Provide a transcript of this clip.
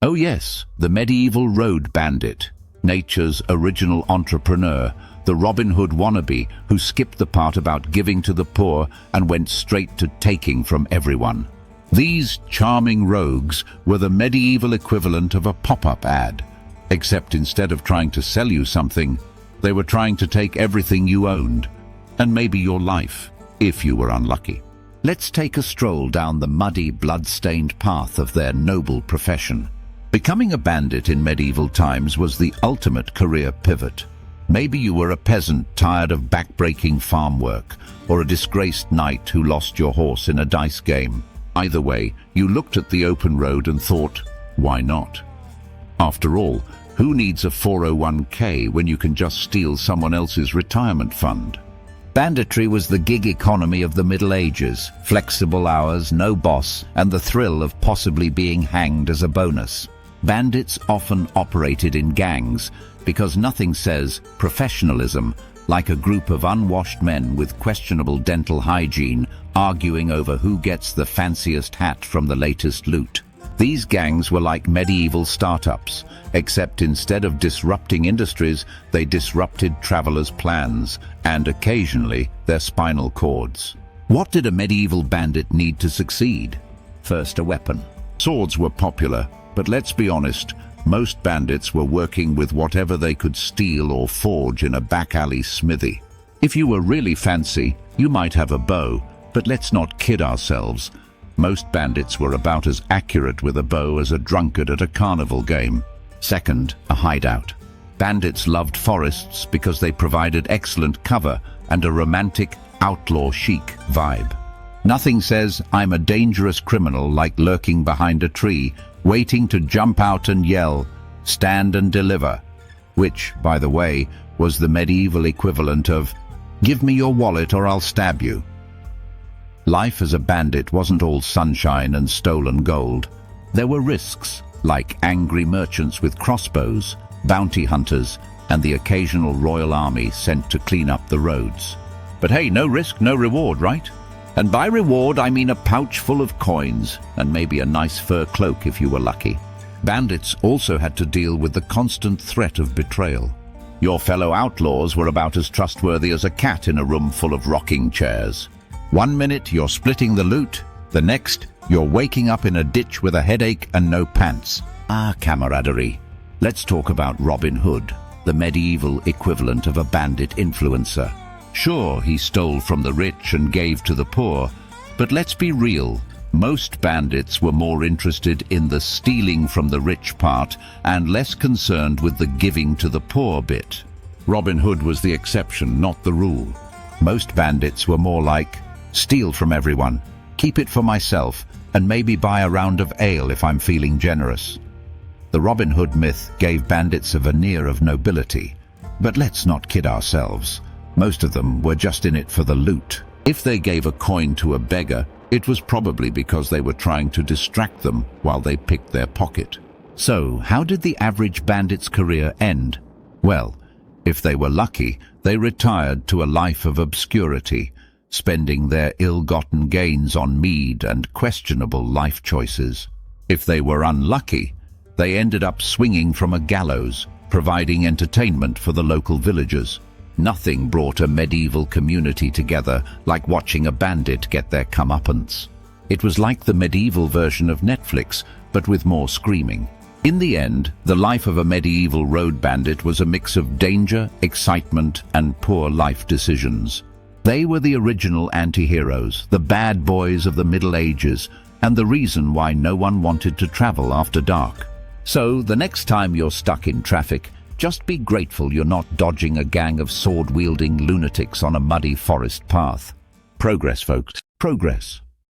Oh yes, the medieval road bandit, nature's original entrepreneur, the Robin Hood wannabe who skipped the part about giving to the poor and went straight to taking from everyone. These charming rogues were the medieval equivalent of a pop-up ad, except instead of trying to sell you something, they were trying to take everything you owned, and maybe your life, if you were unlucky. Let's take a stroll down the muddy, blood-stained path of their noble profession. Becoming a bandit in medieval times was the ultimate career pivot. Maybe you were a peasant tired of back-breaking farm work, or a disgraced knight who lost your horse in a dice game. Either way, you looked at the open road and thought, why not? After all, who needs a 401k when you can just steal someone else's retirement fund? Banditry was the gig economy of the Middle Ages, flexible hours, no boss, and the thrill of possibly being hanged as a bonus. Bandits often operated in gangs because nothing says professionalism like a group of unwashed men with questionable dental hygiene arguing over who gets the fanciest hat from the latest loot. These gangs were like medieval startups, except instead of disrupting industries, they disrupted travelers' plans and occasionally their spinal cords. What did a medieval bandit need to succeed? First, a weapon. Swords were popular, but let's be honest, most bandits were working with whatever they could steal or forge in a back-alley smithy. If you were really fancy, you might have a bow, but let's not kid ourselves. Most bandits were about as accurate with a bow as a drunkard at a carnival game. Second, a hideout. Bandits loved forests because they provided excellent cover and a romantic, outlaw chic vibe. Nothing says, I'm a dangerous criminal, like lurking behind a tree, waiting to jump out and yell, stand and deliver, which, by the way, was the medieval equivalent of, give me your wallet or I'll stab you. Life as a bandit wasn't all sunshine and stolen gold. There were risks, like angry merchants with crossbows, bounty hunters, and the occasional royal army sent to clean up the roads. But hey, no risk, no reward, right? And by reward, I mean a pouch full of coins, and maybe a nice fur cloak if you were lucky. Bandits also had to deal with the constant threat of betrayal. Your fellow outlaws were about as trustworthy as a cat in a room full of rocking chairs. One minute you're splitting the loot, the next you're waking up in a ditch with a headache and no pants. Ah, camaraderie. Let's talk about Robin Hood, the medieval equivalent of a bandit influencer. Sure, he stole from the rich and gave to the poor, but let's be real, most bandits were more interested in the stealing from the rich part and less concerned with the giving to the poor bit. Robin Hood was the exception, not the rule. Most bandits were more like, steal from everyone, keep it for myself, and maybe buy a round of ale if I'm feeling generous. The Robin Hood myth gave bandits a veneer of nobility, but let's not kid ourselves. Most of them were just in it for the loot. If they gave a coin to a beggar, it was probably because they were trying to distract them while they picked their pocket. So, how did the average bandit's career end? Well, if they were lucky, they retired to a life of obscurity, spending their ill-gotten gains on mead and questionable life choices. If they were unlucky, they ended up swinging from a gallows, providing entertainment for the local villagers. Nothing brought a medieval community together like watching a bandit get their comeuppance. It was like the medieval version of Netflix, but with more screaming. In the end, the life of a medieval road bandit was a mix of danger, excitement, and poor life decisions. They were the original anti-heroes, the bad boys of the Middle Ages, and the reason why no one wanted to travel after dark. So, the next time you're stuck in traffic, just be grateful you're not dodging a gang of sword-wielding lunatics on a muddy forest path. Progress, folks. Progress.